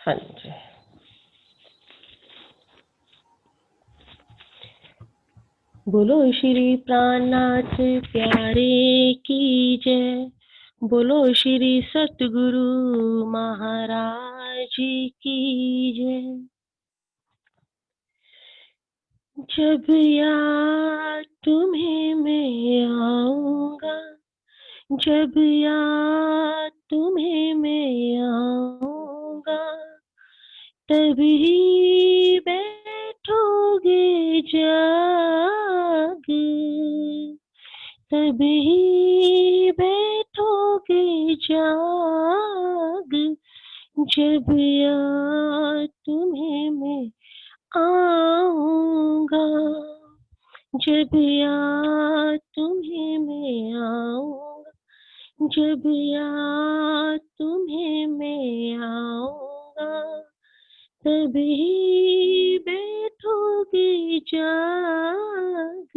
हाँ जी। बोलो श्री प्राणनाथ प्यारे की जय, बोलो श्री सतगुरु महाराज की जय। जब याद तुम्हें मैं आऊंगा, जब याद तुम्हें मैं आऊंगा, तभी बैठोगे जाग, तभी बैठोगे जाग। जब याद तुम्हें मैं आऊंगा, जब याद तुम्हें मैं आऊंगा, जब याद तुम्हें मैं आऊंगा, तभी बैठोगे जाग,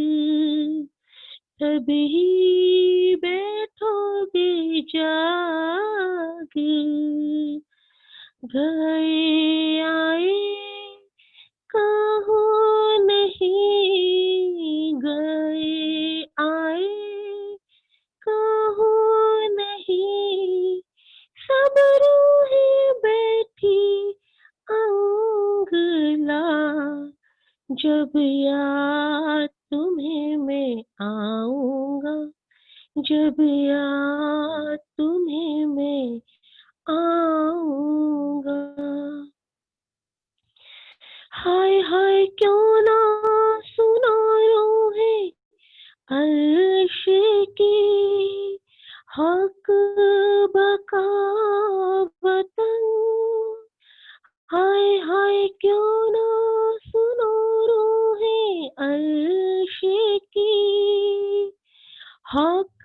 तभी बैठोगे जाग। गए आए कहो नहीं, गए आए कहो नहीं, सब रूहें बैठी अंगला। जब याद तुम्हें मैं आऊंगा, जब याद तुम्हें मैं आऊंगा। हाय हाय क्यों ना सुना रोहे अर्श की, हक बकावतन। हाय हाय क्यों ना सुनो रूहे अर्श की, हक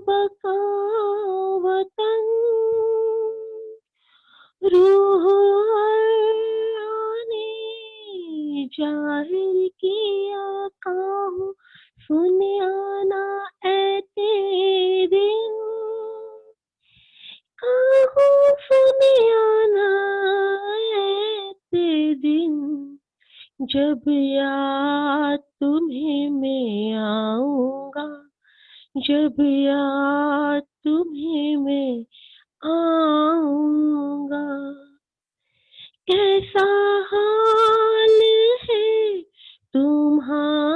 बकावतन। रूह ने जाहिर किया काहू, सुन आना ऐ तेरे दिन, काहू सुन आना ऐ तेरे दिन। जब याद तुम्हें मैं आऊंगा, जब याद तुम्हें मैं आऊंगा। कैसा हाल है तुम्हारा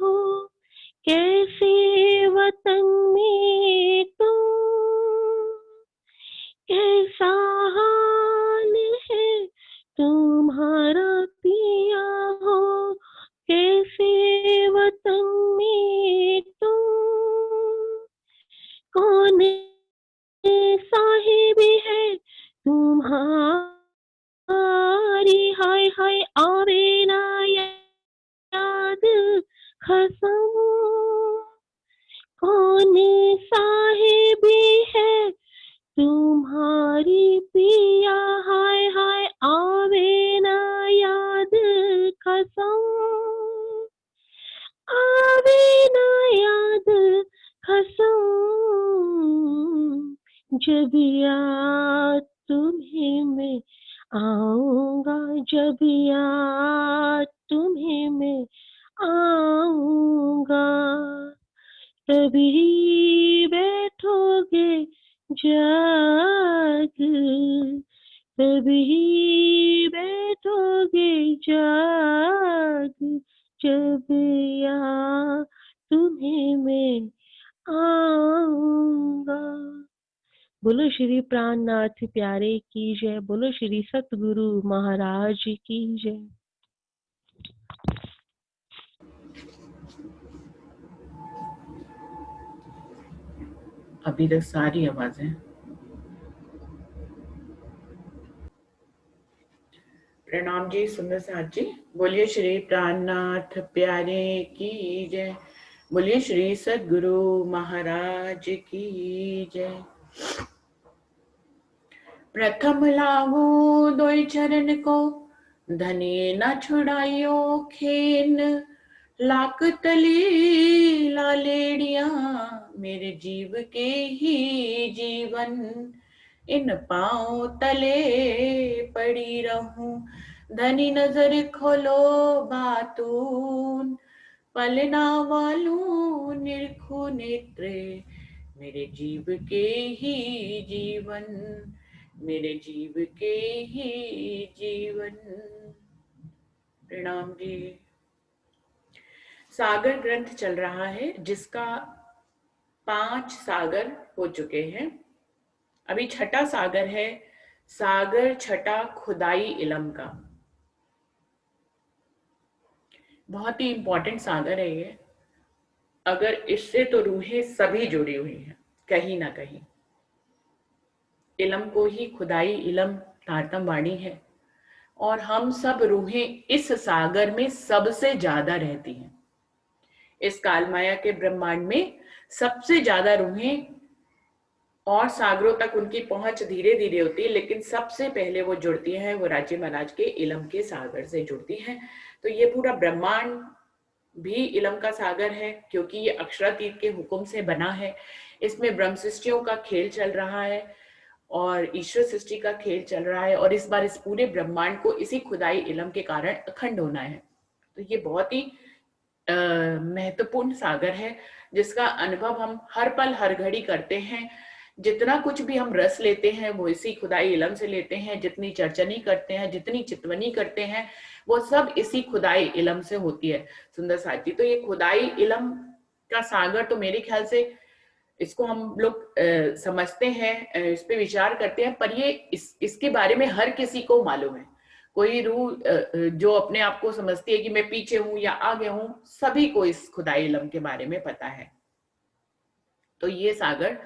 हो, कैसे वतन में तुम, कैसा हाल है तुम्हारा पिया हो, कैसे वतन में तुम। कौन साहिब है तुम्हारी, हाय हाय आवे ना याद कसम। कौन साहिब है तुम्हारी पिया, हाय हाय आवे ना याद कसम, आवे ना याद कसम। जब याद तुम्हें मैं आऊंगा, जब याद तुम्हें मैं आऊंगा, तभी बैठोगे जाग, तभी बैठोगे जाग। जब याद तुम्हें मैं आऊंगा। बोलो श्री प्राणनाथ प्यारे की जय, बोलो श्री सतगुरु महाराज की जय। अभी तक सारी आवाजें। प्रणाम जी सुंदर साथ जी। बोलिए श्री प्राणनाथ प्यारे की जय, बोलिए श्री सद्गुरु महाराज की जय। प्रथम लागू दोई चरण को, धने न छुड़ाइयो खेन, लाक तली लालेड़िया मेरे जीव के ही जीवन, इन पांव तले पड़ी रहूं। धनी नजर खोलो बातून, पलना वालू निरखु नेत्रे, मेरे जीव के ही जीवन, मेरे जीव के ही जीवन। प्रणाम जी। सागर ग्रंथ चल रहा है जिसका 5 सागर हो चुके हैं। अभी छठा सागर है, सागर छठा खुदाई इलम का। बहुत ही इंपॉर्टेंट सागर है ये। अगर इससे तो रूहें सभी जुड़ी हुई हैं कहीं ना कहीं। इलम को ही खुदाई इलम तारतम वाणी है, और हम सब रूहें इस सागर में सबसे ज्यादा रहती हैं। इस कालमाया के ब्रह्मांड में सबसे ज्यादा रूहें, और सागरों तक उनकी पहुंच धीरे धीरे होती है, लेकिन सबसे पहले वो जुड़ती हैं वो राज्य महाराज के इलम के सागर से जुड़ती हैं। तो ये पूरा ब्रह्मांड भी इलम का सागर है, क्योंकि ये अक्षरातीत के हुक्म से बना है। इसमें ब्रह्म सृष्टियों का खेल चल रहा है और ईश्वर सृष्टि का खेल चल रहा है, और इस बार इस पूरे ब्रह्मांड को इसी खुदाई इलम के कारण अखंड होना है। तो ये बहुत ही महत्वपूर्ण सागर है, जिसका अनुभव हम हर पल हर घड़ी करते हैं। जितना कुछ भी हम रस लेते हैं वो इसी खुदाई इलम से लेते हैं। जितनी चर्चनी करते हैं, जितनी चितवनी करते हैं, वो सब इसी खुदाई इलम से होती है। सुंदर साथ जी, तो ये खुदाई इलम का सागर, तो मेरे ख्याल से इसको हम लोग समझते हैं, इस पे विचार करते हैं, पर ये इसके बारे में हर किसी को मालूम है। कोई रूह जो अपने आप को समझती है कि मैं पीछे हूं या आगे हूं, सभी को इस खुदाई इलम के बारे में पता है। तो ये सागर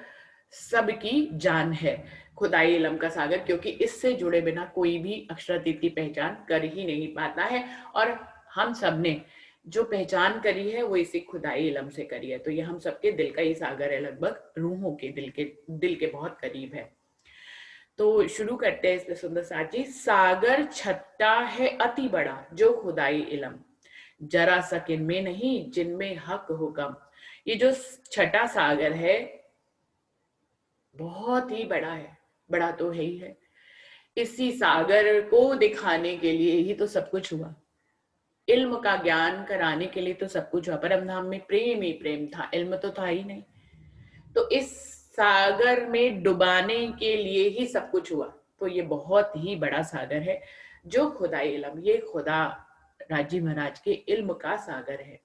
सबकी जान है, खुदाई इलम का सागर, क्योंकि इससे जुड़े बिना कोई भी अक्षरातीत की पहचान कर ही नहीं पाता है। और हम सब ने जो पहचान करी है वो इसी खुदाई इलम से करी है। तो ये हम सबके दिल का ही सागर है, लगभग रूहों के दिल के बहुत करीब है। तो शुरू करते हैं इसमें सुंदर साथ जी। सागर छट्टा है अति बड़ा, जो खुदाई इलम, जरा सा किनमें नहीं, जिनमें हक हुक्म। ये जो छठा सागर है बहुत ही बड़ा है, बड़ा तो है ही है। इसी सागर को दिखाने के लिए ही तो सब कुछ हुआ। इल्म का ज्ञान कराने के लिए तो सब कुछ हुआ। परम धाम में प्रेम ही प्रेम था, इल्म तो था ही नहीं। तो इस सागर में डुबाने के लिए ही सब कुछ हुआ। तो ये बहुत ही बड़ा सागर है जो खुदाई इल्म, ये खुदा राजी महाराज के इल्म का सागर है।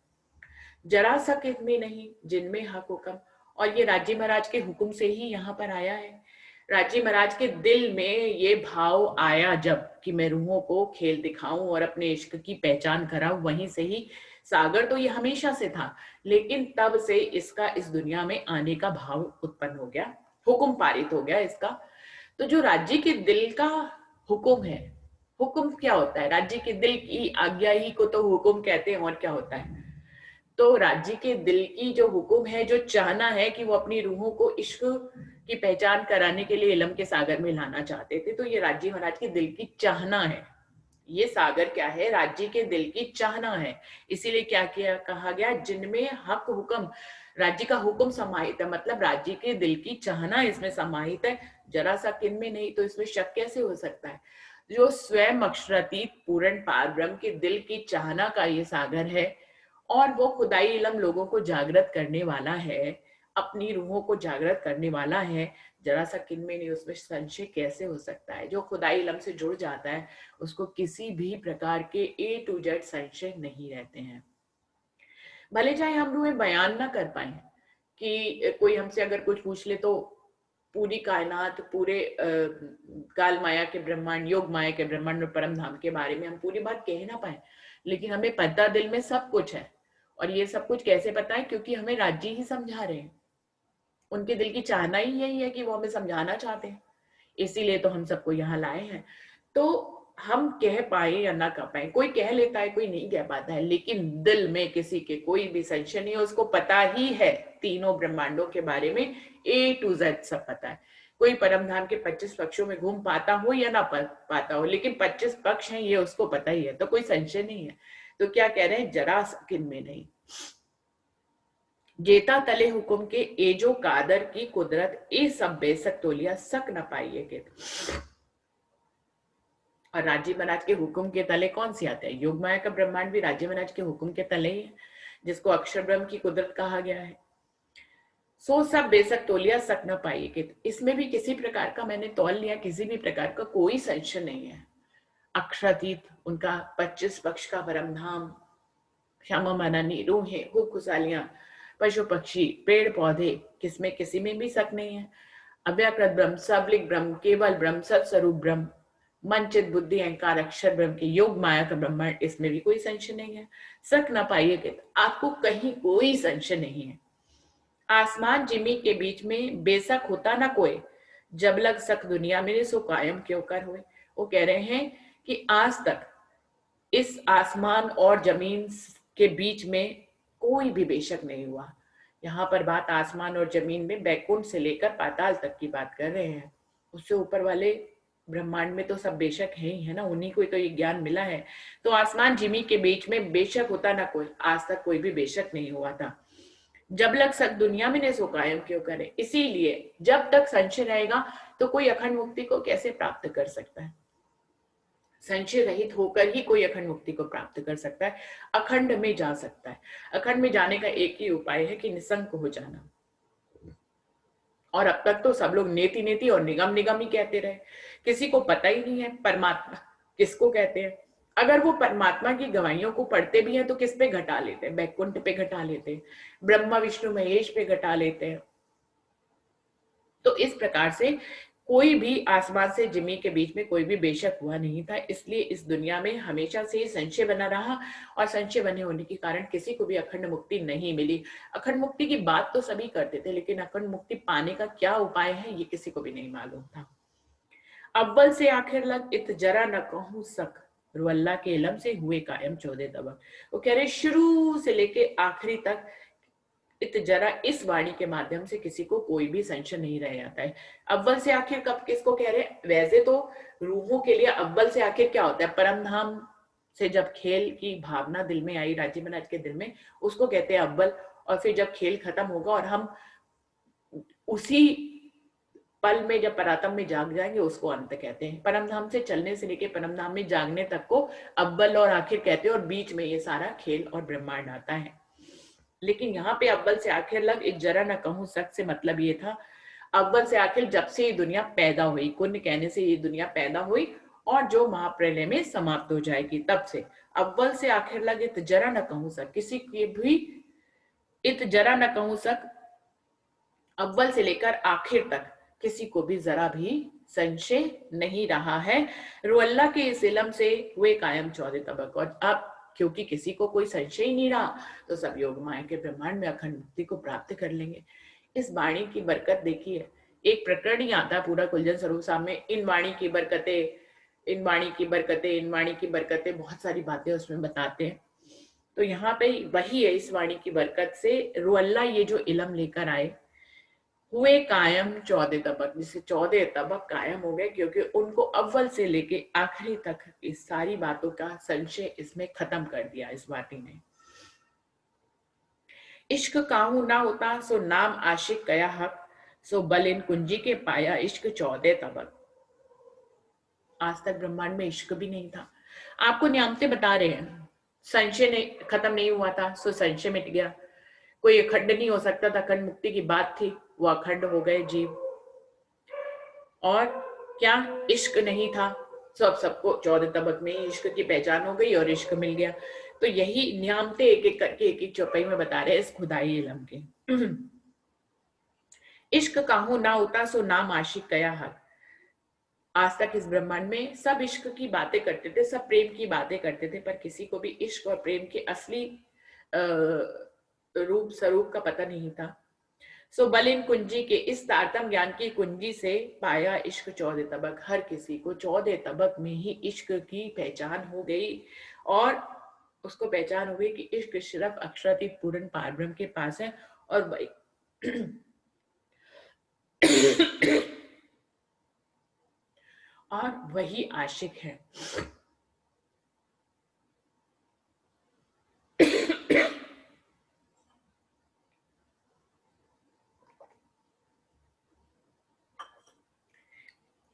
जरा सा कितने नहीं, जिनमें हक हुक्म। और ये राजी महाराज के हुक्म से ही यहाँ पर आया है। राजी महाराज के दिल में ये भाव आया जब कि मैं रूहों को खेल दिखाऊं और अपने इश्क की पहचान कराऊं, वहीं से ही सागर तो ये हमेशा से था, लेकिन तब से इसका इस दुनिया में आने का भाव उत्पन्न हो गया, हुक्म पारित हो गया इसका। तो जो राज्य के दिल का हुक्म है, हुक्म क्या होता है? राज्य के दिल की आज्ञा ही को तो हुक्म कहते हैं, और क्या होता है? तो राज्य के दिल की जो हुक्म है, जो चाहना है कि वो अपनी रूहों को इश्क की पहचान कराने के लिए इलम के सागर में लाना चाहते थे। तो ये राज्य महाराज के दिल की चाहना है। ये सागर क्या है? राज्य के दिल की चाहना है। इसीलिए क्या किया कहा गया, जिनमें हक हुक्म, राज्य का हुक्म समाहित है, मतलब राज्य के दिल की चाहना इसमें समाहित है। जरा सा किन में नहीं, तो इसमें शक कैसे हो सकता है? जो स्वयं अक्षरातीत पूर्ण पार ब्रह्म के दिल की चाहना का ये सागर है, और वो खुदाई इलम लोगों को जागृत करने वाला है, अपनी रूहों को जागृत करने वाला है। जरा सा किन में नहीं, उसमें संशय कैसे हो सकता है? जो खुदाई इलम से जुड़ जाता है उसको किसी भी प्रकार के A to Z संशय नहीं रहते हैं। भले चाहे हम रूहें बयान ना कर पाए, कि कोई हमसे अगर कुछ पूछ ले तो पूरी कायनात, पूरे काल माया के ब्रह्मांड, योग माया के ब्रह्मांड और परम धाम के बारे में हम पूरी बात कह ना पाए, लेकिन हमें पता दिल में सब कुछ है। और ये सब कुछ कैसे पता है? क्योंकि हमें राज्य ही समझा रहे हैं। उनके दिल की चाहना ही यही है कि वो हमें समझाना चाहते हैं, इसीलिए तो हम सबको यहाँ लाए हैं। तो हम कह पाए या ना कह पाए, कोई कह लेता है, कोई नहीं कह पाता है, लेकिन दिल में किसी के कोई भी संशय नहीं है, उसको पता ही है तीनों ब्रह्मांडों के बारे में A to Z सब पता है। कोई परम धाम के 25 पक्षों में घूम पाता हो या ना पाता हो, लेकिन 25 पक्ष हैं ये उसको पता ही है, तो कोई संशय नहीं है। तो क्या कह रहे हैं? जरा किन में नहीं। जेता तले हुकुम के एजो कादर की कुदरत ए सब बेसक तोलिया सक न पाइए के। और राजीव महाराज के हुक्म के तले कौन सी आते हैं? योग माया का ब्रह्मांड भी राजीव महाराज के हुक्म के तले ही है, जिसको अक्षर ब्रह्म की कुदरत कहा गया है। सो सब बेसक तोलिया सक न पाइए कि इसमें भी किसी प्रकार का मैंने तौल लिया, किसी भी प्रकार का कोई संशय नहीं है। अक्षरातीत उनका 25 पक्ष का परम धाम, श्यामा मानानी रूहें, खूब खुशहालियां, पशु पक्षी, पेड़ पौधे, किसमें किसी में भी शक नहीं है। अव्याकृत ब्रह्म, सबलिक ब्रह्म, केवल ब्रह्म, सत्स्वरूप ब्रह्म, मन चित बुद्धि अहंकार अक्षर ब्रह्म के योग माया का ब्रह्मांड, इसमें भी कोई संशय नहीं है। शक ना पाइए कि आपको कहीं कोई संशय नहीं है। आसमान जिमी के बीच में बेशक होता ना कोई, जब लग सक दुनिया मेरे सो कायम क्यों कर हुए। वो कह रहे हैं कि आज तक इस आसमान और जमीन के बीच में कोई भी बेशक नहीं हुआ। यहाँ पर बात आसमान और जमीन में बैकुंठ से लेकर पाताल तक की बात कर रहे हैं। उससे ऊपर वाले ब्रह्मांड में तो सब बेशक है ही है ना, उन्हीं को तो ये ज्ञान मिला है। तो आसमान जिमी के बीच में बेशक होता ना कोई, आज तक कोई भी बेशक नहीं हुआ था। जब लग सक दुनिया में ने सो कायम क्यों करे, इसीलिए जब तक संशय रहेगा तो कोई अखंड मुक्ति को कैसे प्राप्त कर सकता है। संशय रहित होकर ही कोई अखंड मुक्ति को प्राप्त कर सकता है, अखंड में जा सकता है। अखंड में जाने का एक ही उपाय है कि निसंक हो जाना। और अब तक तो सब लोग नेति नेति और निगम निगम ही कहते रहे, किसी को पता ही नहीं है परमात्मा किसको कहते हैं। अगर वो परमात्मा की गवाहियों को पढ़ते भी हैं तो किस पे घटा लेते हैं? बैकुंठ पे घटा लेते हैं, ब्रह्मा विष्णु महेश पे घटा लेते हैं। तो इस प्रकार से कोई भी आसमान से जमीन के बीच में कोई भी बेशक हुआ नहीं था, इसलिए इस दुनिया में हमेशा से ही संशय बना रहा, और संशय बने होने के कारण किसी को भी अखंड मुक्ति नहीं मिली। अखंड मुक्ति की बात तो सभी करते थे, लेकिन अखंड मुक्ति पाने का क्या उपाय है ये किसी को भी नहीं मालूम था। अव्वल से आखिर लग इत जरा न कहूं सक, रुअल्लाह के इलम से हुए कायम 14 तबक। वो कह रहे शुरू से लेके आखिरी तक इत जरा इस वाणी के माध्यम से किसी को कोई भी संशय नहीं रह जाता है। अव्वल से आखिर कब किसको कह रहे हैं? वैसे तो रूहों के लिए अव्वल से आखिर क्या होता है? परम धाम से जब खेल की भावना दिल में आई राजीव महाराज के दिल में, उसको कहते हैं अव्वल। और फिर जब खेल खत्म होगा और हम उसी पल में जब परातम में जाग जाएंगे, उसको अंत कहते हैं। परम धाम से चलने से लेके परम धाम में जागने तक को अव्वल और आखिर कहते हैं, और बीच में ये सारा खेल और ब्रह्मांड आता है। लेकिन यहाँ पे अव्वल से आखिर लग एक जरा न कहूं सक से मतलब ये था, अव्वल से आखिर जब से ये दुनिया पैदा हुई, कुन्न कहने से ये दुनिया पैदा हुई और जो महाप्रलय में समाप्त हो जाएगी, तब से अव्वल से आखिर लग इत जरा न कहूं सक, किसी की भी इत जरा न कहूं सक, अव्वल से लेकर आखिर तक किसी को भी जरा भी संशय नहीं रहा है। रुअल्लाह के इस इलम से हुए कायम 14 तबक। और अब क्योंकि किसी को कोई संशय ही नहीं रहा, तो सब योग माया के ब्रह्मांड में अखंड मुक्ति को प्राप्त कर लेंगे। इस वाणी की बरकत देखिए, एक प्रकरण ही आता है पूरा कुलजन स्वरूप साहब में, इन वाणी की बरकतें, इन वाणी की बरकतें, इन वाणी की बरकतें, बहुत सारी बातें उसमें बताते हैं। तो यहाँ पे वही है, इस वाणी की बरकत से रुअल्लाह ये जो इलम लेकर आए, हुए कायम 14 तबक, जिससे 14 तबक कायम हो गए, क्योंकि उनको अव्वल से लेके आखिरी तक इस सारी बातों का संशय इसमें खत्म कर दिया इस वाणी ने। इश्क काहू ना होता सो नाम आशिक कया हक, सो बल इन कुंजी के पाया इश्क 14 तबक। आज तक ब्रह्मांड में इश्क भी नहीं था, आपको नियामतें बता रहे हैं। संशय नहीं खत्म नहीं हुआ था, सो संशय मिट गया। कोई अखंड नहीं हो सकता था, अखंड मुक्ति की बात थी, वो अखंड हो गए जीव। और क्या इश्क नहीं था, सब सबको 14 तबक में ही इश्क की पहचान हो गई और इश्क मिल गया। तो यही नियामतें एक एक करके एक एक चौपाई में बता रहे हैं इस खुदाई इलम के। इश्क काहू ना होता सो नाम आशिक कया हक। आज तक इस ब्रह्मांड में सब इश्क की बातें करते थे, सब प्रेम की बातें करते थे, पर किसी को भी इश्क और प्रेम के असली रूप स्वरूप का पता नहीं था। सो बलिन कुंजी के इस तारतम ज्ञान की कुंजी से पाया इश्क 14 तबक। हर किसी को 14 तबक में ही इश्क की पहचान हो गई, और उसको पहचान हो गई कि इश्क सिर्फ अक्षरातीत पूर्ण पारब्रह्म के पास है, और वही और वही आशिक है।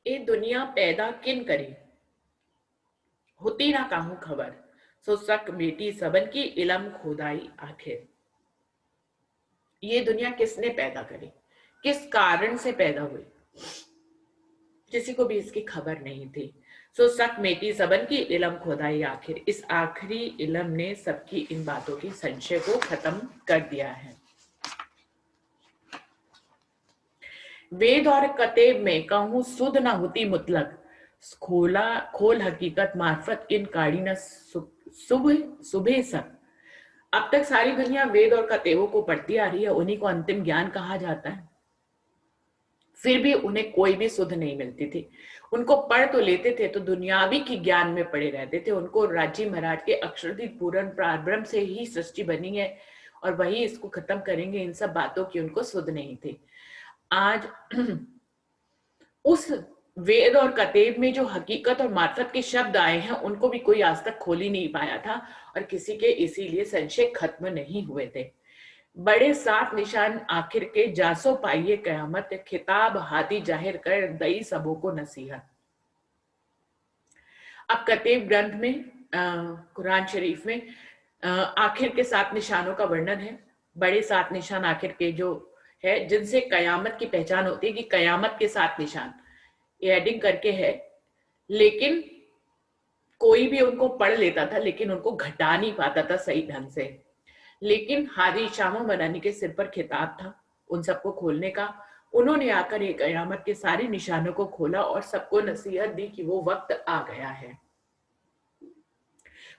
ए दुनिया पैदा किन करी, होती ना काहू खबर, सो सक बेटी सबन की इलम खुदाई आखिर। ये दुनिया किसने पैदा करी, किस कारण से पैदा हुई, किसी को भी इसकी खबर नहीं थी। सो सक मेटी सबन की इलम खुदाई आखिर, इस आखिरी इलम ने सबकी इन बातों की संशय को खत्म कर दिया है। वेद और कतेब में कहूं सुध न होती मुतलक, खोल हकीकत मार्फत इन काड़ी न सुबह सुबह सक। अब तक सारी दुनिया वेद और कतेबों को पढ़ती आ रही है, उन्हीं को अंतिम ज्ञान कहा जाता है, फिर भी उन्हें कोई भी सुध नहीं मिलती थी। उनको पढ़ तो लेते थे तो दुनियावी की ज्ञान में पड़े रहते थे। उनको राजी महाराज के अक्षरदीप पूर्ण प्रारंभ से ही सृष्टि बनी है और वही इसको खत्म करेंगे, इन सब बातों की उनको सुध नहीं थी। आज उस वेद और कतेब में जो हकीकत और मार्फत के शब्द आए हैं उनको भी कोई आज तक खोल ही नहीं पाया था और किसी के इसीलिए संशय खत्म नहीं हुए थे। बड़े 7 निशान आखिर के जासो पाइये कयामत, खिताब हादी जाहिर कर दई सबों को नसीहत। अब कतेब ग्रंथ में कुरान शरीफ में आखिर के 7 निशानों का वर्णन है। बड़े 7 निशान आखिर के जो है जिनसे कयामत की पहचान होती है कि कयामत के 7 निशान, ये हेडिंग करके है, लेकिन कोई भी उनको पढ़ लेता था लेकिन उनको घटा नहीं पाता था सही ढंग से। लेकिन हादी शामा मनानी के सिर पर खिताब था उन सबको खोलने का। उन्होंने आकर एक कयामत के सारे निशानों को खोला और सबको नसीहत दी कि वो वक्त आ गया है।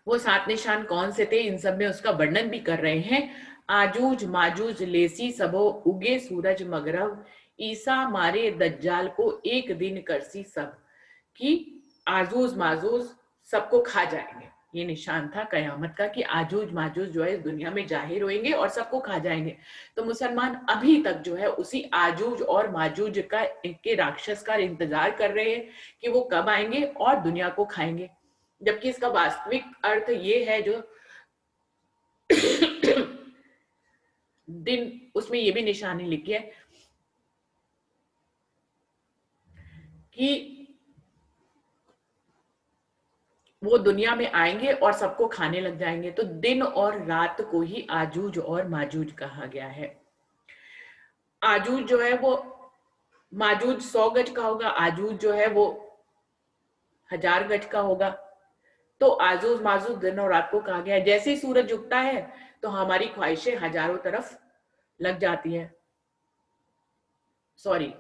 वो 7 निशान कौन से थे, इन सब में उसका वर्णन भी कर रहे हैं। आजूज माजूज लेसी सबो, उगे सूरज मगरब, ईसा मारे दज्जाल को एक दिन करसी सब, कि आजूज माजूज सबको खा जाएंगे। ये निशान था कयामत का कि आजूज माजूज जो है इस दुनिया में जाहिर होंगे और सबको खा जाएंगे। तो मुसलमान अभी तक जो है उसी आजूज और माजूज का के राक्षस का इंतजार कर रहे हैं कि वो कब आएंगे और दुनिया को खाएंगे, जबकि इसका वास्तविक अर्थ ये है जो दिन, उसमें ये भी निशानी लिखी है कि वो दुनिया में आएंगे और सबको खाने लग जाएंगे। तो दिन और रात को ही आजूज और माजूज कहा गया है। आजूज जो है वो, माजूज 100 गज का होगा, आजूज जो है वो 1000 गज का होगा। तो आजूज माजूज दिन और रात को कहा गया है। जैसे ही सूरज उगता है तो हमारी ख्वाहिशें हजारों तरफ लग जाती है। सॉरी,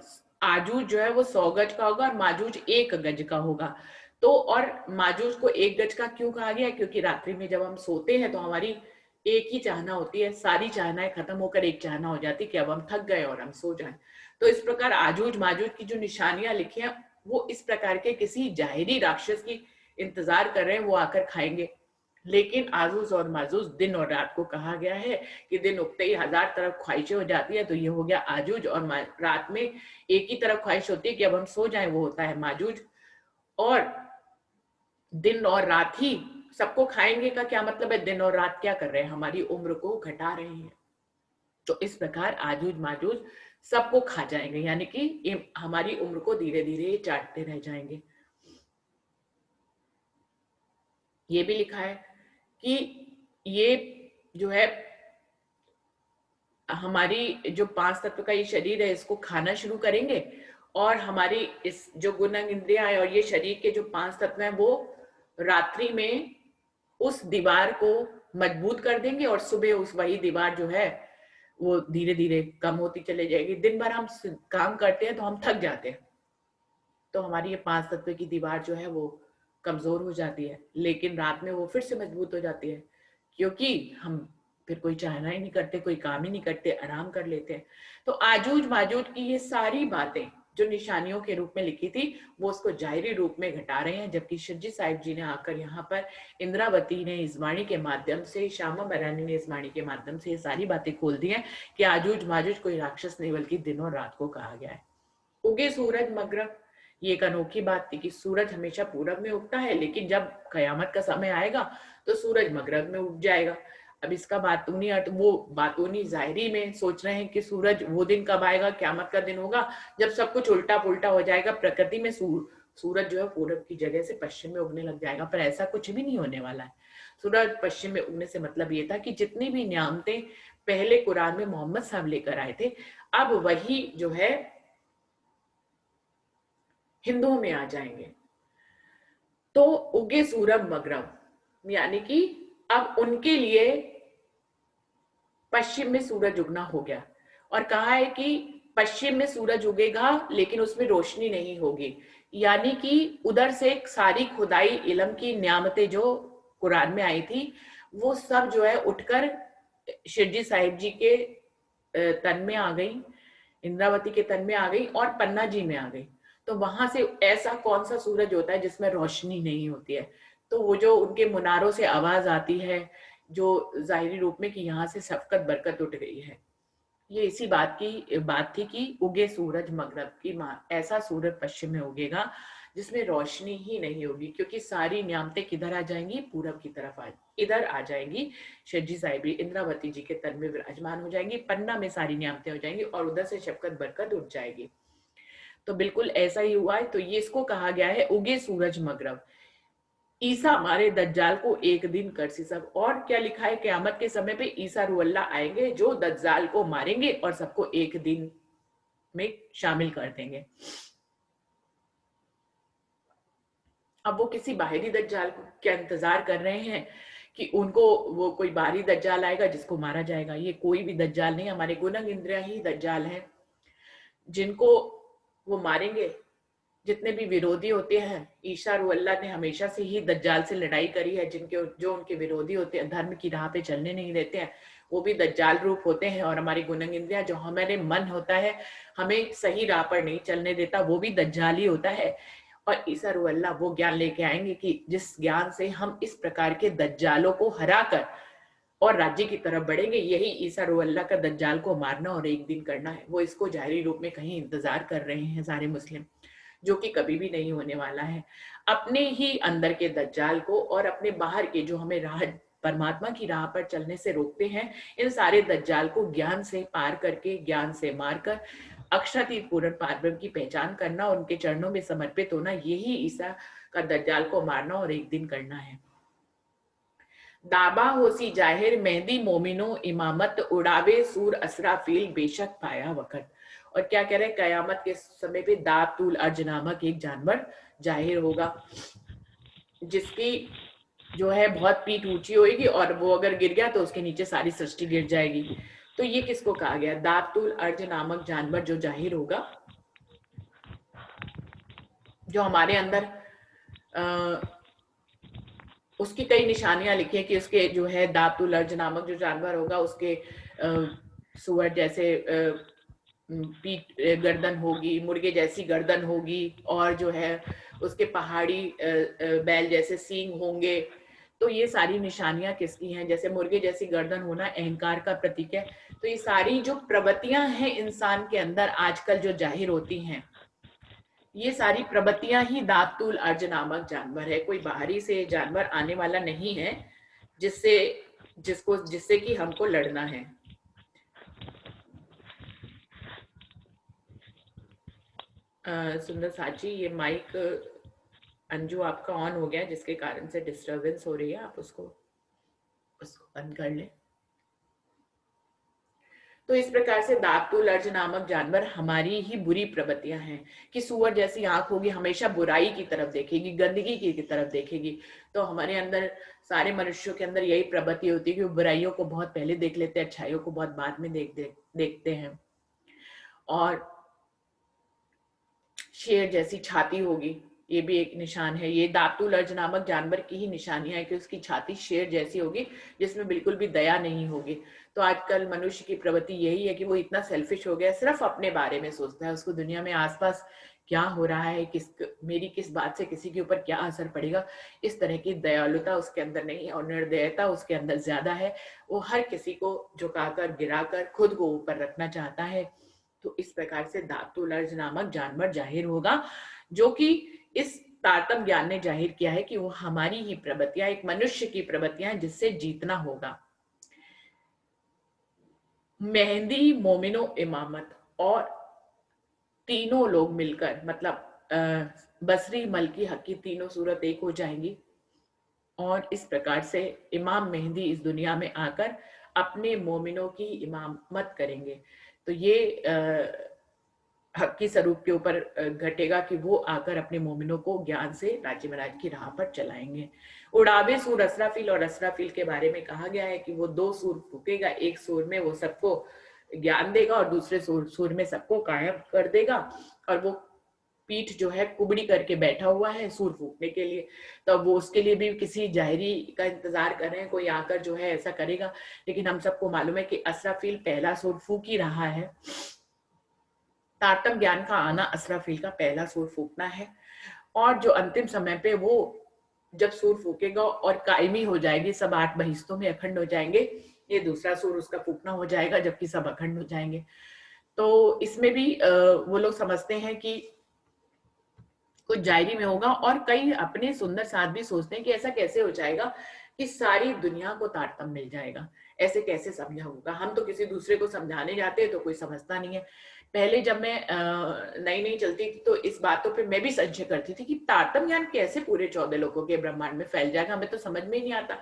आजूज जो है वो 100 गज का होगा और माजूज 1 गज का होगा। तो और माजूज को 1 गज का क्यों कहा गया, क्योंकि रात्रि में जब हम सोते हैं तो हमारी एक ही चाहना होती है, सारी चाहनाएं खत्म होकर एक चाहना हो जाती है कि अब हम थक गए और हम सो जाएं। तो इस प्रकार आजूज माजूज की जो निशानियां लिखी हैं वो इस प्रकार के किसी जाहिरी राक्षस की इंतजार कर रहे हैं, वो आकर खाएंगे। लेकिन आजूज और माजूज दिन और रात को कहा गया है कि दिन उगते ही 1000 तरफ ख्वाहिशें हो जाती है, तो ये हो गया आजूज, और रात में एक ही तरफ ख्वाहिश होती है कि अब हम सो जाएं, वो होता है माजूज। और दिन और रात ही सबको खाएंगे का क्या मतलब है, दिन और रात क्या कर रहे हैं, हमारी उम्र को घटा रहे हैं। तो इस प्रकार आजूज माजूज सबको खा जाएंगे, यानी कि हमारी उम्र को धीरे धीरे चाटते रह जाएंगे। ये भी लिखा है कि ये जो है हमारी जो 5 तत्व का ये शरीर है इसको खाना शुरू करेंगे और हमारी इस जो गुणंग इंद्रियां है और ये शरीर के जो 5 तत्व हैं वो रात्रि में उस दीवार को मजबूत कर देंगे और सुबह उस वही दीवार जो है वो धीरे धीरे कम होती चली जाएगी। दिन भर हम काम करते हैं तो हम थक जाते हैं, तो हमारी ये 5 तत्व की दीवार जो है वो कमजोर हो जाती है, लेकिन रात में वो फिर से मजबूत हो जाती है, क्योंकि हम फिर कोई चाहना ही नहीं करते, कोई काम ही नहीं करते, आराम कर लेते हैं। तो आजूज माजूज की ये सारी बातें जो निशानियों के रूप में लिखी थी वो उसको जाहिरी रूप में घटा रहे हैं, जबकि शिवजी साहिब जी ने आकर यहाँ पर इंद्रावती ने इस वाणी के माध्यम से, श्यामा महारानी ने इस वाणी के माध्यम से ये सारी बातें खोल दी हैं कि आजूज माजूज कोई राक्षस नहीं बल्कि दिन और रात को कहा गया है। उगे सूरज मगरब, ये एक अनोखी बात थी कि सूरज हमेशा पूरब में उगता है, लेकिन जब कयामत का समय आएगा तो सूरज मगरब में उग जाएगा। अब इसका बातूनी अर्थ, वो बातूनी जाहिरी में सोच रहे हैं कि सूरज वो दिन कब आएगा, क्यामत का दिन होगा जब सब कुछ उल्टा पुल्टा हो जाएगा, प्रकृति में सूरज जो है पूरब की जगह से पश्चिम में उगने लग जाएगा, पर ऐसा कुछ भी नहीं होने वाला है। सूरज पश्चिम में उगने से मतलब ये था कि जितनी भी नियामतें पहले कुरान में मोहम्मद साहब लेकर आए थे, अब वही जो है हिंदुओं में आ जाएंगे। तो उगे सूरज मगरब, यानी कि अब उनके लिए पश्चिम में सूरज उगना हो गया। और कहा है कि पश्चिम में सूरज उगेगा लेकिन उसमें रोशनी नहीं होगी, यानी कि उधर से सारी खुदाई इल्म की नियामतें जो कुरान में आई थी वो सब जो है उठकर शिरडी साहिब जी के तन में आ गई, इंद्रावती के तन में आ गई और पन्ना जी में आ गई। तो वहां से ऐसा कौन सा सूरज होता है जिसमें रोशनी नहीं होती है? तो वो जो उनके मुनारों से आवाज आती है जो जाहिरी रूप में कि यहाँ से शफकत बरकत उठ गई है, ये इसी बात थी कि उगे सूरज मगरब की माँ, ऐसा सूरज पश्चिम में उगेगा जिसमें रोशनी ही नहीं होगी, क्योंकि सारी नियामतें किधर आ जाएंगी? पूरब की तरफ इधर आ जाएंगी। शिरडी साहिबी इंद्रावती जी के तन में विराजमान हो जाएंगी, पन्ना में सारी नियामतें हो जाएंगी और उधर से शफकत बरकत उठ जाएगी। तो बिल्कुल ऐसा ही हुआ है। तो ये इसको कहा गया है उगे सूरज मगरब। ईसा मारे दज्जाल को एक दिन कर सी सब। और क्या लिखा है? क़यामत के समय पे ईसा रूहल्लाह आएंगे जो दज्जाल को मारेंगे और सबको एक दिन में शामिल कर देंगे। अब वो किसी बाहरी दज्जाल के इंतजार कर रहे हैं कि उनको वो कोई बाहरी दज्जाल आएगा जिसको मारा जाएगा। ये कोई भी दज्जाल नहीं, हमारे गुनग इंद्रिया ही दज्जाल हैं जिनको वो मारेंगे। जितने भी विरोधी होते हैं, ईसा रूहल्लाह ने हमेशा से ही दज्जाल से लड़ाई करी है। जो उनके विरोधी होते हैं, धर्म की राह पे चलने नहीं देते हैं, वो भी दज्जाल रूप होते हैं। और हमारी गुनग इंद्रिया, जो हमारे मन होता है हमें सही राह पर नहीं चलने देता, वो भी दज्जाल ही होता है। और ईसा रूहल्लाह वो ज्ञान लेके आएंगे कि जिस ज्ञान से हम इस प्रकार के दज्जालों को हरा कर और राज्य की तरफ बढ़ेंगे। यही ईसा रूहल्लाह का दज्जाल को मारना और एक दिन करना है। वो इसको जाहिरी रूप में कहीं इंतजार कर रहे हैं सारे मुस्लिम, जो कि कभी भी नहीं होने वाला है। अपने ही अंदर के दज्जाल को और अपने बाहर के जो हमें राह परमात्मा की राह पर चलने से रोकते हैं, इन सारे दज्जाल को ज्ञान से पार करके, ज्ञान से मारकर अक्षरातीत पूर्ण पारब्रह्म की पहचान करना, उनके चरणों में समर्पित होना, यही ईसा का दज्जाल को मारना और एक दिन करना है। दाबा होसी जाहिर मेहदी मोमिनो इमामत, उड़ावे सूर असराफील बेशक पाया वक़्त। और क्या कह रहे हैं? कयामत के समय पे दातुल अर्ज नामक एक जानवर जाहिर होगा जिसकी जो है बहुत पीठ ऊंची होगी और वो अगर गिर गया तो उसके नीचे सारी सृष्टि गिर जाएगी। तो ये किसको कहा गया? दातुल अर्ज नामक जानवर जो जाहिर होगा, जो हमारे अंदर उसकी कई निशानियां लिखी है कि उसके जो है दातुल अर्ज नामक जो जानवर होगा उसके सुअर जैसे पीठ गर्दन होगी, मुर्गे जैसी गर्दन होगी, और जो है उसके पहाड़ी बैल जैसे सींग होंगे। तो ये सारी निशानियां किसकी हैं? जैसे मुर्गे जैसी गर्दन होना अहंकार का प्रतीक है। तो ये सारी जो प्रवृत्तियां हैं इंसान के अंदर आजकल जो जाहिर होती हैं, ये सारी प्रवृत्तियां ही दातुल अर्ज नामक जानवर है। कोई बाहरी से जानवर आने वाला नहीं है जिससे कि हमको लड़ना है। सुंदर साची, ये माइक अंजू आपका ऑन हो गया जिसके कारण से डिस्टरबेंस हो रही है, आप उसको बंद कर लें। तो इस प्रकार से दातुल अर्ज नामक जानवर हमारी ही बुरी प्रवृत्तियां हैं कि सुअर जैसी आंख होगी, हमेशा बुराई की तरफ देखेगी, गंदगी की तरफ देखेगी। तो हमारे अंदर, सारे मनुष्यों के अंदर यही प्रवृत्ति होती है कि वो बुराइयों को बहुत पहले देख लेते हैं, अच्छाइयों को बहुत बाद में देखते हैं। और शेर जैसी छाती होगी, ये भी एक निशान है। ये दातुल अर्ज नामक जानवर की ही निशानियां है कि उसकी छाती शेर जैसी होगी जिसमें बिल्कुल भी दया नहीं होगी। तो आजकल मनुष्य की प्रवृत्ति यही है कि वो इतना सेल्फिश हो गया, सिर्फ अपने बारे में सोचता है। उसको दुनिया में आसपास क्या हो रहा है, मेरी किस बात से किसी के ऊपर क्या असर पड़ेगा, इस तरह की दयालुता उसके अंदर नहीं है और निर्दयता उसके अंदर ज्यादा है। वो हर किसी को झुकाकर, गिराकर खुद को ऊपर रखना चाहता है। तो इस प्रकार से दातुल अर्ज नामक जानवर जाहिर होगा, जो कि इस तारतम्य ज्ञान ने जाहिर किया है कि वो हमारी ही प्रवृत्तियां, एक मनुष्य की प्रवृत्तियां जिससे जीतना होगा। मेहंदी, मोमिनो, इमामत और तीनों लोग मिलकर मतलब बसरी, मलकी, हकी तीनों सूरत एक हो जाएंगी और इस प्रकार से इमाम मेहंदी इस दुनिया में आकर अपने मोमिनों की इमामत करेंगे। तो ये हक की स्वरूप के ऊपर घटेगा कि वो आकर अपने मोमिनों को ज्ञान से राज्य महाराज की राह पर चलाएंगे। उड़ावे सूर असराफील, और असराफील के बारे में कहा गया है कि वो दो सूर फूकेगा, एक सूर में वो सबको ज्ञान देगा और दूसरे सूर में सबको कायम कर देगा। और वो पीठ जो है कुबड़ी करके बैठा हुआ है सूर फूकने के लिए, तो वो उसके लिए भी किसी जाहिरी का इंतजार कर रहे हैं, कोई आकर जो है ऐसा करेगा। लेकिन हम सबको मालूम है कि असराफील पहला सूर फूक ही रहा है। तारतम ज्ञान का आना असराफील का पहला सूर फूकना है, और जो अंतिम समय पे वो जब सूर फूकेगा और कायमी हो जाएगी, सब 8 बहिश्तों में अखंड हो जाएंगे, ये दूसरा सूर उसका फूकना हो जाएगा, जबकि सब अखंड हो जाएंगे। तो इसमें भी वो लोग समझते हैं कि कुछ जायरी में होगा, और कई अपने सुंदर साथ भी सोचते हैं कि ऐसा कैसे हो जाएगा कि सारी दुनिया को तारतम मिल जाएगा, ऐसे कैसे समझा होगा। हम तो किसी दूसरे को समझाने जाते हैं तो कोई समझता नहीं है। पहले जब मैं नई नई चलती थी तो इस बातों पे मैं भी संशय करती थी कि तारतम ज्ञान कैसे पूरे 14 लोगों के ब्रह्मांड में फैल जाएगा, हमें तो समझ में ही नहीं आता।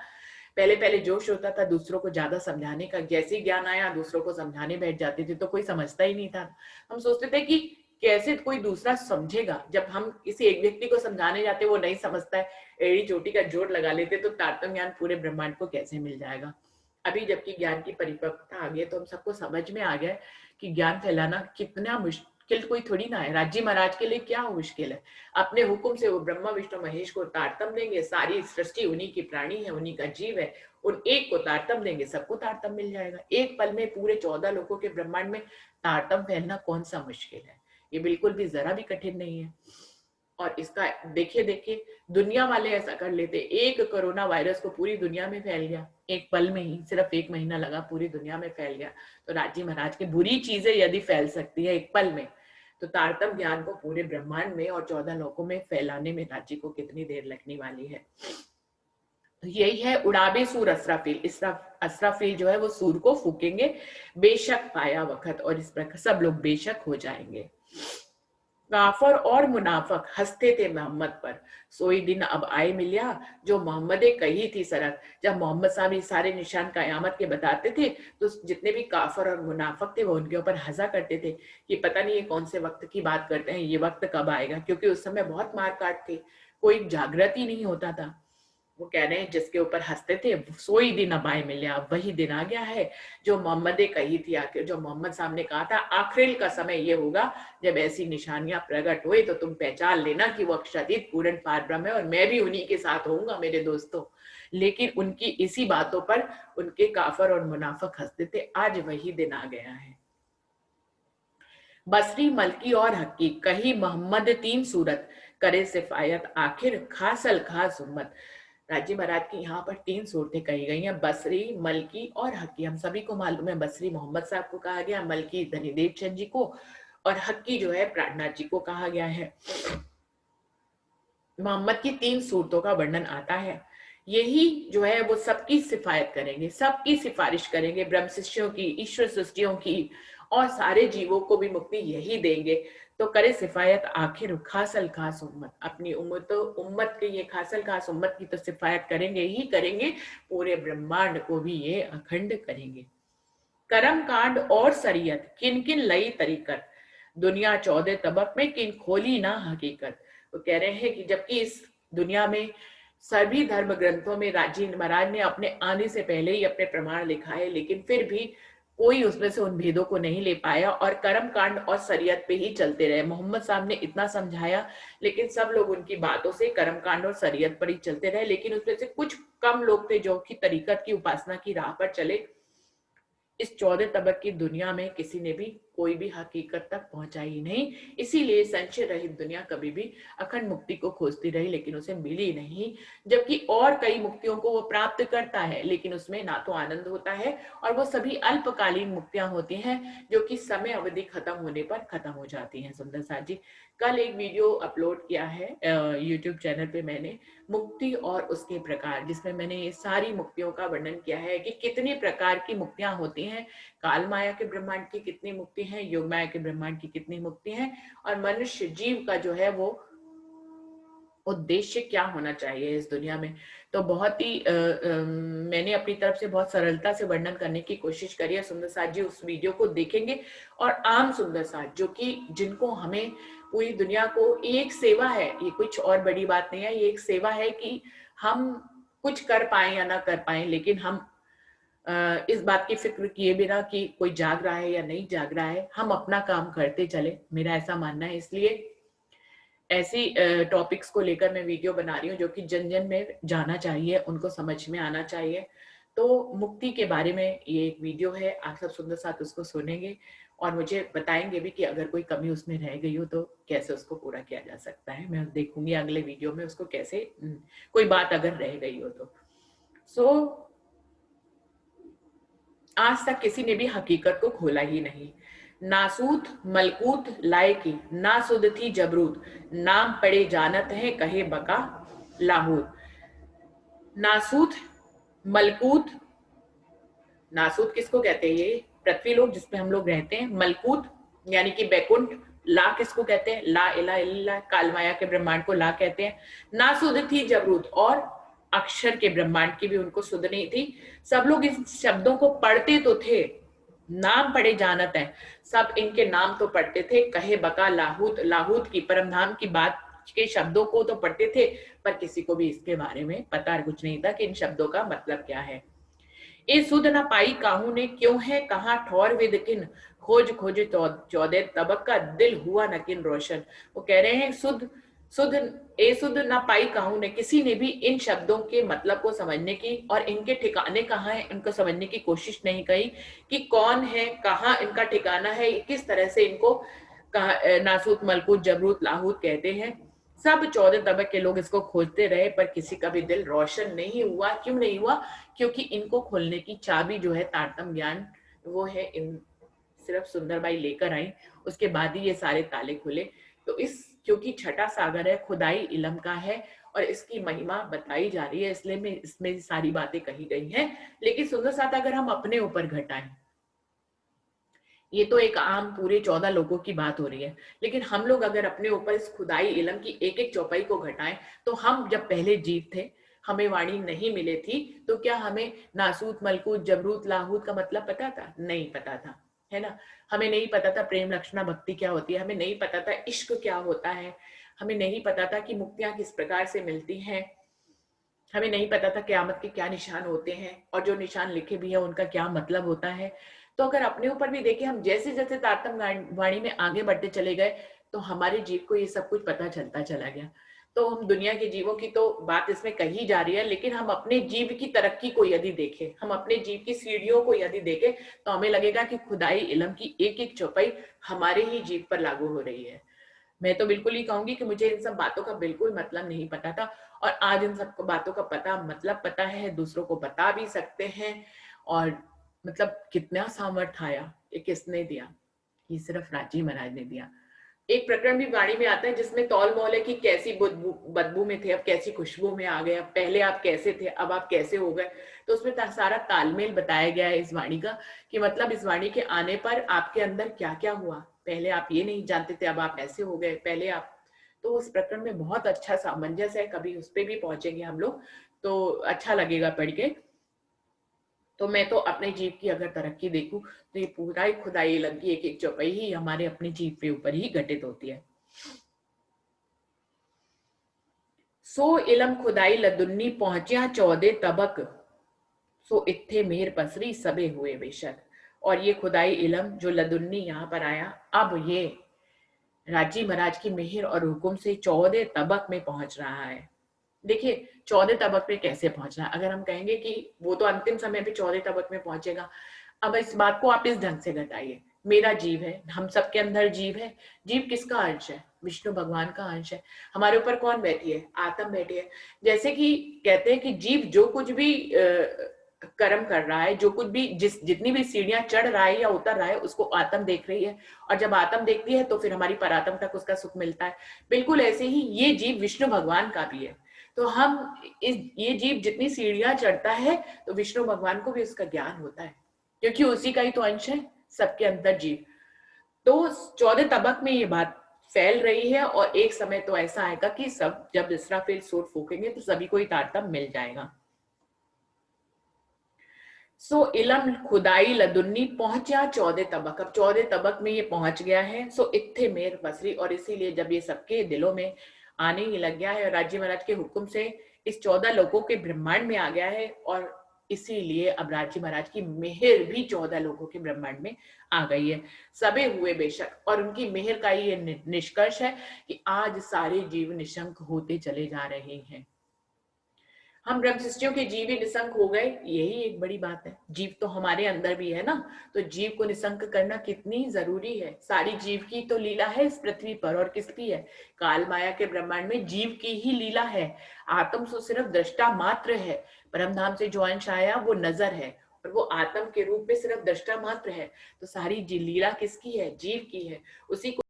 पहले पहले जोश होता था दूसरों को ज्यादा समझाने का, जैसे ही ज्ञान आया दूसरों को समझाने बैठ जाते थे तो कोई समझता ही नहीं था। हम सोचते थे कि कैसे कोई दूसरा समझेगा, जब हम किसी एक व्यक्ति को समझाने जाते वो नहीं समझता है, एड़ी चोटी का जोड़ लगा लेते, तो तारतम्य ज्ञान पूरे ब्रह्मांड को कैसे मिल जाएगा। अभी जबकि ज्ञान की परिपक्वता आ गई तो हम सबको समझ में आ गया कि ज्ञान फैलाना कितना मुश्किल कोई थोड़ी ना है। राज्य महाराज के लिए क्या मुश्किल है, अपने हुक्म से वो ब्रह्मा विष्णु महेश को तारतम देंगे, सारी सृष्टि उन्हीं की प्राणी है, उन्हीं का जीव है, उन एक को तारतम देंगे, सबको तारतम मिल जाएगा। एक पल में पूरे 14 लोगों के ब्रह्मांड में तारतम फैलना कौन सा मुश्किल है, ये बिल्कुल भी जरा भी कठिन नहीं है। और इसका देखिए देखिए दुनिया वाले ऐसा कर लेते, एक कोरोना वायरस को पूरी दुनिया में फैल गया, एक पल में ही, सिर्फ 1 महीना लगा, पूरी दुनिया में फैल गया। तो राज्य महाराज की बुरी चीजें यदि फैल सकती है एक पल में, तो तारतम ज्ञान को पूरे ब्रह्मांड में और 14 लोकों में फैलाने में राज्य को कितनी देर लगने वाली है। तो यही है उड़ाबे सूर असराफील। असराफील जो है वो सूर को फूकेंगे, बेशक पाया वक्त, और इस प्रकार सब लोग बेशक हो जाएंगे। काफर और मुनाफक हंसते थे मोहम्मद पर, सोई दिन अब आए मिलिया, जो मोहम्मदे कही थी सरत। जब मोहम्मद साहब ये सारे निशान कयामत के बताते थे तो जितने भी काफर और मुनाफक थे वो उनके ऊपर हंसा करते थे कि पता नहीं ये कौन से वक्त की बात करते हैं, ये वक्त कब आएगा, क्योंकि उस समय बहुत मार काट थी, कोई जागृत ही नहीं होता था। वो कह रहे हैं जिसके ऊपर हंसते थे, सोई दिन अब आए मिले, अब वही दिन आ गया है जो मोहम्मद कही थी, आखिर जो मोहम्मद साहब ने कहा था आखिर का समय ये होगा जब ऐसी निशानियां प्रकट हुए तो तुम पहचान लेना कि वो अक्षरातीत पूर्ण पारब्रह्म है और मैं भी उन्हीं के साथ होऊंगा मेरे दोस्तों। लेकिन उनकी इसी बातों पर उनके काफर और मुनाफक हंसते थे, आज वही दिन आ गया है। बसरी, मलकी और हक्की कही मोहम्मद 3 सूरत, करे सिफायत आखिर खासल खास उम्मत। राजी महाराज की यहाँ पर 3 सूरतें कही गई हैं, बसरी, मलकी और हक्की। हम सभी को मालूम है बसरी मोहम्मद साहब को कहा गया, मलकी धनीदेव चंद जी को, और हक्की जो है प्राणनाथ जी को कहा गया है। मोहम्मद की 3 सूरतों का वर्णन आता है, यही जो है वो सबकी सिफायत करेंगे, सबकी सिफारिश करेंगे, ब्रह्म शिष्यों की, ईश्वर सृष्टियों की, और सारे जीवों को भी मुक्ति यही देंगे। तो करे सिफायत आखिर खासल खास उम्मत, अपनी उम्मत की, ये खासल खास उम्मत की तो सिफायत करेंगे ही करेंगे, पूरे ब्रह्मांड को भी ये अखंड करेंगे। कर्म कांड और सरियत किन किन लई तरीकत, दुनिया 14 तबक में किन खोली ना हकीकत। वो कह रहे हैं कि जबकि इस दुनिया में सभी धर्म ग्रंथों में राजी महाराज ने अपने आने से पहले ही अपने प्रमाण लिखाए, लेकिन फिर भी कोई उसमें से उन भेदों को नहीं ले पाया और कर्म कांड और सरियत पे ही चलते रहे। मोहम्मद साहब ने इतना समझाया लेकिन सब लोग उनकी बातों से कर्म कांड और सरियत पर ही चलते रहे, लेकिन उसमें से कुछ कम लोग थे जो कि तरीकत की उपासना की राह पर चले। इस 14 तबक की दुनिया में किसी ने भी कोई भी हकीकत तक पहुंचा ही नहीं, इसीलिए संशय रहित दुनिया कभी भी अखंड मुक्ति को खोजती रही लेकिन उसे मिली नहीं। जबकि और कई मुक्तियों को वो प्राप्त करता है लेकिन उसमें ना तो आनंद होता है, और वो सभी अल्पकालीन मुक्तियां होती हैं जो कि समय अवधि खत्म होने पर खत्म हो जाती हैं। सुंदर साथ जी, कल एक वीडियो अपलोड किया है यूट्यूब चैनल पे मैंने, मुक्ति और उसके प्रकार, जिसमें मैंने ये सारी मुक्तियों का वर्णन किया है कि कितने प्रकार की मुक्तियां होती हैं, काल माया के ब्रह्मांड की कितनी मुक्ति है, योग माया के ब्रह्मांड की कितनी मुक्ति है, और मनुष्य जीव का जो है वो उद्देश्य क्या होना चाहिए इस दुनिया में। तो बहुत ही मैंने अपनी तरफ से बहुत सरलता से वर्णन करने की कोशिश करी है। सुंदर साथ जी उस वीडियो को देखेंगे, और आम सुंदर साथ जो कि जिनको हमें पूरी दुनिया को, ये एक सेवा है, ये कुछ और बड़ी बात नहीं है, ये एक सेवा है कि हम कुछ कर पाए या ना कर पाए, लेकिन हम इस बात की फिक्र किए बिना कि कोई जाग रहा है या नहीं जाग रहा है, हम अपना काम करते चले, मेरा ऐसा मानना है। इसलिए ऐसी टॉपिक्स को लेकर मैं वीडियो बना रही हूँ जो कि जन जन में जाना चाहिए, उनको समझ में आना चाहिए। तो मुक्ति के बारे में ये एक वीडियो है, आप सब सुंदर साथ उसको सुनेंगे और मुझे बताएंगे भी कि अगर कोई कमी उसमें रह गई हो तो कैसे उसको पूरा किया जा सकता है। मैं देखूंगी अगले वीडियो में उसको कैसे, कोई बात अगर रह गई हो तो। आज तक किसी ने भी हकीकत को खोला ही नहीं। नासूत मलकूत लाए की, ना सुध थी जबरूत, नाम पड़े जानत है कहे बका लाहूत। नासूत मलकूत, नासूत किसको कहते हैं? ये पृथ्वी लोक जिसपे हम लोग रहते हैं। मलकूत यानी कि बैकुंठ। ला किसको कहते हैं? ला इला इल्ला, कालमाया के ब्रह्मांड को ला कहते हैं। ना सुध थी जबरूत, और अक्षर के ब्रह्मांड की भी उनको सुध नहीं थी। सब लोग इन शब्दों को पढ़ते तो थे, नाम पढ़े जानत है, सब इनके नाम तो पढ़ते थे। कहे बका लाहूत, लाहूत की परमधाम की बात के शब्दों को तो पढ़ते थे, पर किसी को भी इसके बारे में पता कुछ नहीं था कि इन शब्दों का मतलब क्या है। ए सुध न पाई काहू ने, क्यों है कहाँ ठौर विद किन, खोज खोज चौदह तबक का, दिल हुआ नकिन रोशन। वो कह रहे हैं सुध सुध ए सुध न पाई काहू ने, किसी ने भी इन शब्दों के मतलब को समझने की और इनके ठिकाने कहाँ है इनको समझने की कोशिश नहीं की कि कौन है, कहाँ इनका ठिकाना है, किस तरह से इनको नासूत मलकूत जबरूत लाहूत कहते हैं। सब 14 तबक के लोग इसको खोजते रहे, पर किसी का भी दिल रोशन नहीं हुआ। क्यों नहीं हुआ? क्योंकि इनको खोलने की चाबी जो है तारतम ज्ञान, वो है इन सिर्फ सुंदरबाई लेकर आई, उसके बाद ही ये सारे ताले खुले। तो इस क्योंकि छठा सागर है, खुदाई इलम का है और इसकी महिमा बताई जा रही है, इसलिए में इसमें सारी बातें कही गई हैं। लेकिन सुंदर साथ अगर हम अपने ऊपर घटाएं, ये तो एक आम पूरे 14 लोगों की बात हो रही है, लेकिन हम लोग अगर अपने ऊपर इस खुदाई इलम की एक एक चौपाई को घटाएं, तो हम जब पहले जीव थे, हमें वाणी नहीं मिले थी, तो क्या हमें नासूत मलकूत जबरूत लाहूत का मतलब पता था? नहीं पता था, है ना। हमें नहीं पता था प्रेम लक्षणा भक्ति क्या होती है, हमें नहीं पता था इश्क क्या होता है, हमें नहीं पता था कि मुक्तियां किस प्रकार से मिलती हैं, हमें नहीं पता था क़यामत के क्या निशान होते हैं और जो निशान लिखे भी है उनका क्या मतलब होता है। तो अगर अपने ऊपर भी देखें, हम जैसे जैसे तारतम वाणी में आगे बढ़ते चले गए, तो हमारे जीव को ये सब कुछ पता चलता चला गया। तो हम दुनिया के जीवों की तो बात इसमें कही जा रही है, लेकिन हम अपने जीव की तरक्की को यदि देखें, हम अपने जीव की सीढ़ियों को यदि देखें, तो हमें लगेगा कि खुदाई इलम की एक एक चौपाई हमारे ही जीव पर लागू हो रही है। मैं तो बिल्कुल ही कहूंगी कि मुझे इन सब बातों का बिल्कुल मतलब नहीं पता था, और आज इन सब बातों का मतलब पता है, दूसरों को बता भी सकते हैं। और मतलब कितना सामर्थ्य आया, ये किसने दिया? ये सिर्फ राजी महाराज ने दिया। एक प्रकरण भी वाणी में आता है जिसमें तौल मोल है कि कैसी बदबू में थे, अब कैसी खुशबू में आ गए, अब पहले आप कैसे थे, अब आप कैसे हो गए। तो उसमें सारा तालमेल बताया गया है इस वाणी का, कि मतलब इस वाणी के आने पर आपके अंदर क्या क्या हुआ, पहले आप ये नहीं जानते थे, अब आप ऐसे हो गए, पहले आप। तो उस प्रकरण में बहुत अच्छा सामंजस्य है, कभी उस पर भी पहुंचेंगे हम लोग, तो अच्छा लगेगा पढ़ के। तो मैं तो अपने जीव की अगर तरक्की देखूं, तो ये पूरा ही खुदाई इलम की एक एक चौपाई ही हमारे अपने जीव के ऊपर ही घटित होती है। सो इलम खुदाई लदुन्नी पहुंचिया 14 तबक, सो इत्थे मेहर पसरी सबे हुए बेशक। और ये खुदाई इलम जो लदुन्नी यहाँ पर आया, अब ये राजी महाराज की मेहर और हुक्म से 14 तबक में पहुंच रहा है। देखिए 14 तबक पे कैसे पहुंचना है, अगर हम कहेंगे कि वो तो अंतिम समय पे 14 तबक में पहुंचेगा। अब इस बात को आप इस ढंग से घटाइए, मेरा जीव है, हम सबके अंदर जीव है। जीव किसका अंश है? विष्णु भगवान का अंश है। हमारे ऊपर कौन बैठी है? आत्मा बैठी है। जैसे कि कहते हैं कि जीव जो कुछ भी कर्म कर रहा है, जो कुछ भी जितनी भी सीढ़ियां चढ़ रहा है या उतर रहा है, उसको आत्म देख रही है, और जब आत्म देखती है तो फिर हमारी परात्म तक उसका सुख मिलता है। बिल्कुल ऐसे ही ये जीव विष्णु भगवान का भी है। तो हम ये जीव जितनी सीढ़ियां चढ़ता है, तो विष्णु भगवान को भी उसका ज्ञान होता है। क्योंकि उसी का ही तो अंश है सबके अंदर जीव। तो 14 तबक में ये बात फैल रही है और एक समय तो ऐसा आएगा कि सब जब इसराफिल सूर फूकेंगे तो सभी को ही तारतम मिल जाएगा। सो इलम खुदाई लदुन्नी पहुंचा 14 तबक। अब 14 तबक में ये पहुंच गया है। सो इत्थे मेर बसरी, और इसीलिए जब ये सबके दिलों में आने ही लग गया है और राज्य महाराज के हुक्म से इस 14 लोगों के ब्रह्मांड में आ गया है, और इसीलिए अब राज्य महाराज की मेहर भी 14 लोगों के ब्रह्मांड में आ गई है। सबे हुए बेशक, और उनकी मेहर का ये निष्कर्ष है कि आज सारे जीव निशंक होते चले जा रहे हैं। हम ब्रह्म सृष्टियों के जीव ही निसंक हो गए, यही एक बड़ी बात है। जीव तो हमारे अंदर भी है ना, तो जीव को निसंक करना कितनी जरूरी है। सारी जीव की तो लीला है इस पृथ्वी पर, और किसकी है? काल माया के ब्रह्मांड में जीव की ही लीला है। आत्म तो सिर्फ दृष्टा मात्र है। परमधाम से जो अंश आया वो नजर है, और वो आत्म के रूप में सिर्फ दृष्टा मात्र है। तो सारी लीला किसकी है? जीव की है। उसी को